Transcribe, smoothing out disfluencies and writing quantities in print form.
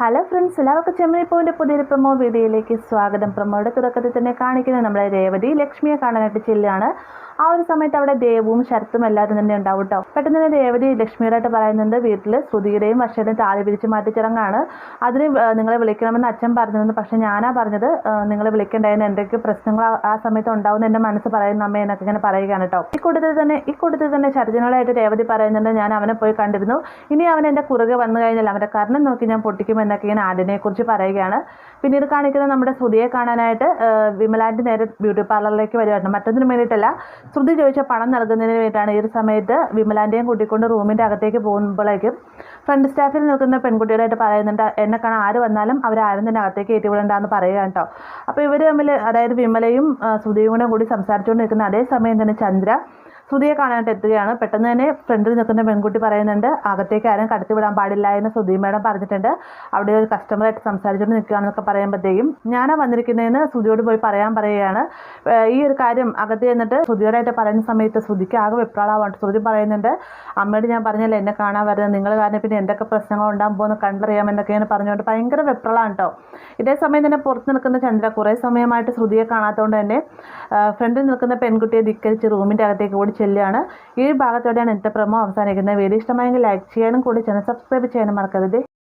Hello friends, എല്ലാവർക്കും ചെമ്മരിപ്പൂവിൻ്റെ പുതിയൊരു promo വീഡിയോയിലേക്ക് സ്വാഗതം. പ്രൊമോയുടെ തുടക്കത്തിൽ തന്നെ കാണിക്കുന്നത് നമ്മളെ രേവതി ലക്ഷ്മിയെ കാണാനായിട്ട് ചെല്ലുകയാണ്. ആ ഒരു സമയത്ത് അവിടെ ദേവും ശരത്തും എല്ലാവരും തന്നെ ഉണ്ടാവും കേട്ടോ. പെട്ടെന്ന് തന്നെ രേവതി ലക്ഷ്മിയോടായിട്ട് പറയുന്നുണ്ട്, വീട്ടിൽ ശ്രുതിയുടെയും വർഷയുടെയും താലി പിരിച്ച് മാറ്റി ചടങ്ങാണ്, അതിന് നിങ്ങളെ വിളിക്കണമെന്ന് അച്ഛൻ പറഞ്ഞിരുന്നു. പക്ഷേ ഞാനാ പറഞ്ഞത് നിങ്ങളെ വിളിക്കേണ്ടായിരുന്നു, എന്തൊക്കെ പ്രശ്നങ്ങൾ ആ സമയത്ത് ഉണ്ടാവുന്ന എൻ്റെ മനസ്സ് പറയുന്ന അമ്മ എന്നൊക്കെ ഇങ്ങനെ പറയുകയാണ് കേട്ടോ. ഇക്കൂട്ടത്തിൽ തന്നെ ശരത്തിനോടായിട്ട് രേവതി പറയുന്നുണ്ട്, ഞാൻ അവനെ പോയി കണ്ടിരുന്നു, ഇനി അവൻ എൻ്റെ കുറുകെ വന്നു കഴിഞ്ഞാൽ അവൻ്റെ കർണം നോക്കി ഞാൻ പൊട്ടിക്കുമെന്നൊക്കെ ഇങ്ങനെ ആടിനെക്കുറിച്ച് പറയുകയാണ്. പിന്നീട് കാണിക്കുന്നത് നമ്മുടെ ശ്രുതിയെ കാണാനായിട്ട് വിമലാൻ്റെ നേരെ ബ്യൂട്ടി പാർലറിലേക്ക് വരുവായിരുന്നു. മറ്റൊന്നിനും വേണ്ടിയിട്ടല്ല, ശ്രുതി ചോദിച്ച പണം നൽകുന്നതിന് വേണ്ടിയിട്ടാണ്. ഈ ഒരു സമയത്ത് വിമലാൻ്റെയും കൂട്ടിക്കൊണ്ട് റൂമിൻ്റെ അകത്തേക്ക് പോകുമ്പോഴേക്കും ഫ്രണ്ട് സ്റ്റാഫിൽ നിൽക്കുന്ന പെൺകുട്ടികളായിട്ട് പറയുന്നുണ്ട്, എന്നെ കാണാൻ ആര് വന്നാലും അവരാരും തന്നെ അകത്തേക്ക് കയറ്റിവിടണ്ടെന്ന് പറയുക കേട്ടോ. അപ്പോൾ ഇവർ തമ്മിൽ, അതായത് വിമലയും ശ്രുതിയും കൂടി സംസാരിച്ചുകൊണ്ട് നിൽക്കുന്ന അതേ സമയം തന്നെ ചന്ദ്ര ശ്രുതിയെ കാണാനായിട്ട് എത്തുകയാണ്. പെട്ടെന്ന് തന്നെ ഫ്രണ്ടിൽ നിൽക്കുന്ന പെൺകുട്ടി പറയുന്നുണ്ട്, അകത്തേക്ക് ആരും കടത്തിവിടാൻ പാടില്ല എന്ന് ശ്രുതി മേഡം പറഞ്ഞിട്ടുണ്ട്, അവിടെ ഒരു കസ്റ്റമറായിട്ട് സംസാരിച്ചുകൊണ്ട് നിൽക്കുകയാണെന്നൊക്കെ പറയുമ്പോഴത്തേക്കും ഞാനാ വന്നിരിക്കുന്നതെന്ന് ശ്രുതിയോട് പോയി പറയുകയാണ്. ഈ ഒരു കാര്യം അകത്ത് ചെന്നിട്ട് ശ്രുതിയോടായിട്ട് പറയുന്ന സമയത്ത് ശ്രുതിക്ക് ആകെ വെപ്രാളാവാണ്. ശ്രുതി പറയുന്നുണ്ട്, അമ്മയോട് ഞാൻ പറഞ്ഞല്ലോ എന്നെ കാണാൻ വരുന്നത്, നിങ്ങൾ കാരണം പിന്നെ എന്തൊക്കെ പ്രശ്നങ്ങൾ ഉണ്ടാകാൻ പോകുന്നു കണ്ടറിയാമെന്നൊക്കെയാണ് പറഞ്ഞുകൊണ്ട് ഭയങ്കര വെപ്രാളാണ് കേട്ടോ. ഇതേ സമയം തന്നെ പുറത്ത് നിൽക്കുന്ന ചന്ദ്ര കുറേ സമയമായിട്ട് ശ്രുതിയെ കാണാത്തതുകൊണ്ട് തന്നെ ഫ്രണ്ടിൽ നിൽക്കുന്ന പെൺകുട്ടിയെ ധിക്കരിച്ച് റൂമിൻ്റെ അകത്തേക്ക് ഓടി ചെല്ലുകയാണ്. ഈ ഭാഗത്തോടെയാണ് ഇന്നത്തെ പ്രൊമോ അവസാനിക്കുന്നത്. വീഡിയോ ഇഷ്ടമായെങ്കിൽ ലൈക്ക് ചെയ്യാനും കൂടി ചാനൽ സബ്സ്ക്രൈബ് ചെയ്യാനും മറക്കരുത്.